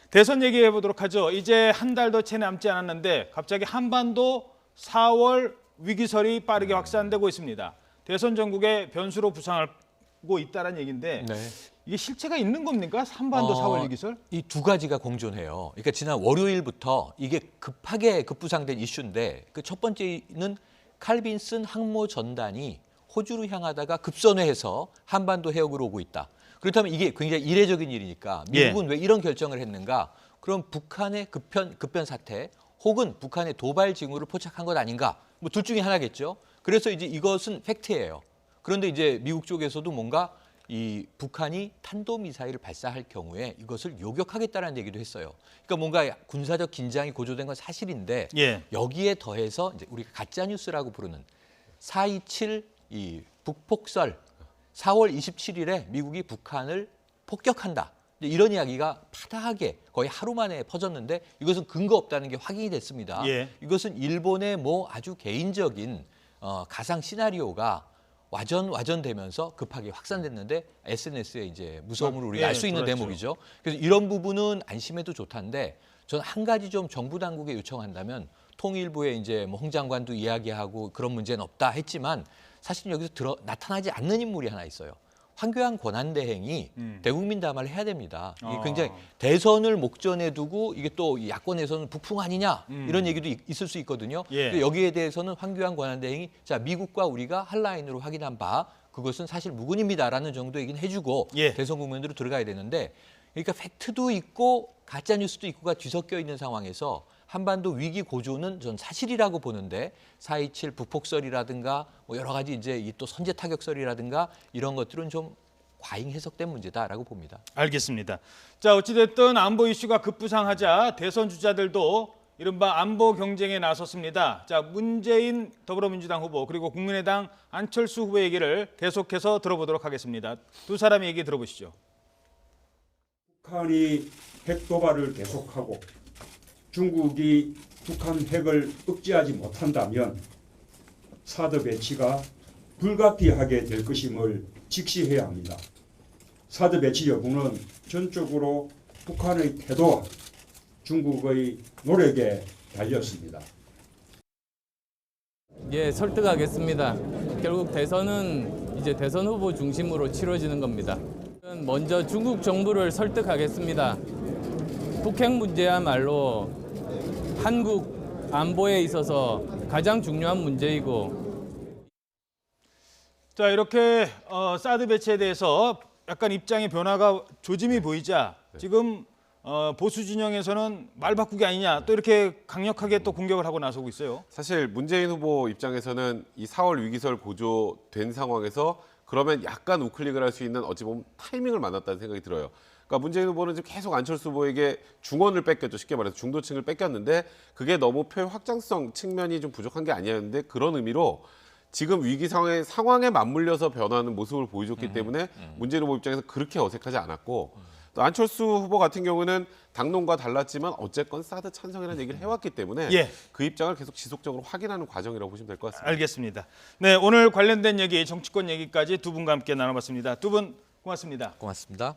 대선 얘기해 보도록 하죠. 이제 한 달도 채 남지 않았는데 갑자기 한반도 4월 위기설이 빠르게 확산되고 있습니다. 대선 전국에 변수로 부상하고 있다는 얘기인데 네. 이게 실체가 있는 겁니까? 한반도 4월 위기설? 이 두 가지가 공존해요. 그러니까 지난 월요일부터 이게 급하게 급부상된 이슈인데 그 첫 번째는 칼빈슨 항모 전단이 호주로 향하다가 급선회해서 한반도 해역으로 오고 있다. 그렇다면 이게 굉장히 이례적인 일이니까 미국은 왜 이런 결정을 했는가? 그럼 북한의 급변 사태 혹은 북한의 도발 징후를 포착한 것 아닌가? 뭐 둘 중에 하나겠죠. 그래서 이제 이것은 팩트예요. 그런데 이제 미국 쪽에서도 뭔가 이 북한이 탄도미사일을 발사할 경우에 이것을 요격하겠다는 얘기도 했어요. 그러니까 뭔가 군사적 긴장이 고조된 건 사실인데 여기에 더해서 이제 우리가 가짜 뉴스라고 부르는 4.27 이 북폭설 4월 27일에 미국이 북한을 폭격한다. 이런 이야기가 파다하게 거의 하루 만에 퍼졌는데 이것은 근거 없다는 게 확인이 됐습니다. 이것은 일본의 뭐 아주 개인적인 가상 시나리오가 와전되면서 급하게 확산됐는데 SNS에 이제 무서움을 우리가 알 수 있는 대목이죠. 그래서 이런 부분은 안심해도 좋다는데 저는 한 가지 좀 정부 당국에 요청한다면 통일부에 이제 뭐 홍 장관도 이야기하고 그런 문제는 없다 했지만 사실 여기서 나타나지 않는 인물이 하나 있어요. 황교안 권한대행이 대국민 담화를 해야 됩니다. 이게 굉장히 대선을 목전에 두고 이게 또 야권에서는 북풍 아니냐 이런 얘기도 있을 수 있거든요. 여기에 대해서는 황교안 권한대행이 자 미국과 우리가 한 라인으로 확인한 바 그것은 사실 무근입니다라는 정도 얘기는 해주고 대선 국면으로 들어가야 되는데 그러니까 팩트도 있고 가짜 뉴스도 있고가 뒤섞여 있는 상황에서 한반도 위기 고조는 전 사실이라고 보는데 4.27 북폭설이라든가 뭐 여러 가지 이제 이 또 선제 타격설이라든가 이런 것들은 좀 과잉 해석된 문제다라고 봅니다. 알겠습니다. 자, 어찌됐든 안보 이슈가 급부상하자 대선 주자들도 이른바 안보 경쟁에 나섰습니다. 자, 문재인 더불어민주당 후보 그리고 국민의당 안철수 후보 얘기를 계속해서 들어보도록 하겠습니다. 두 사람의 얘기 들어보시죠. 북한이 핵 도발을 계속하고 중국이 북한 핵을 억제하지 못한다면 사드 배치가 불가피하게 될 것임을 직시해야 합니다. 사드 배치 여부는 전적으로 북한의 태도와 중국의 노력에 달렸습니다. 예, 설득하겠습니다. 결국 대선은 이제 대선 후보 중심으로 치러지는 겁니다. 먼저 중국 정부를 설득하겠습니다. 북핵 문제야말로 한국 안보에 있어서 가장 중요한 문제이고. 자, 이렇게 사드 배치에 대해서 약간 입장의 변화가 조짐이 보이자 지금 보수 진영에서는 말 바꾸기 아니냐 또 이렇게 강력하게 또 공격을 하고 나서고 있어요. 사실 문재인 후보 입장에서는 이 4월 위기설 고조된 상황에서 그러면 약간 우클릭을 할 수 있는 어찌 보면 타이밍을 만났다는 생각이 들어요. 그러니까 문재인 후보는 지금 계속 안철수 후보에게 중원을 뺏겼죠. 쉽게 말해서 중도층을 뺏겼는데 그게 너무 표 확장성 측면이 좀 부족한 게 아니었는데 그런 의미로 지금 위기 상황에 맞물려서 변하는 모습을 보여줬기 때문에 문재인 후보 입장에서 그렇게 어색하지 않았고 또 안철수 후보 같은 경우는 당론과 달랐지만 어쨌건 사드 찬성이라는 얘기를 해왔기 때문에 그 입장을 계속 지속적으로 확인하는 과정이라고 보시면 될 것 같습니다. 알겠습니다. 네, 오늘 관련된 얘기, 정치권 얘기까지 두 분과 함께 나눠봤습니다. 두 분 고맙습니다. 고맙습니다.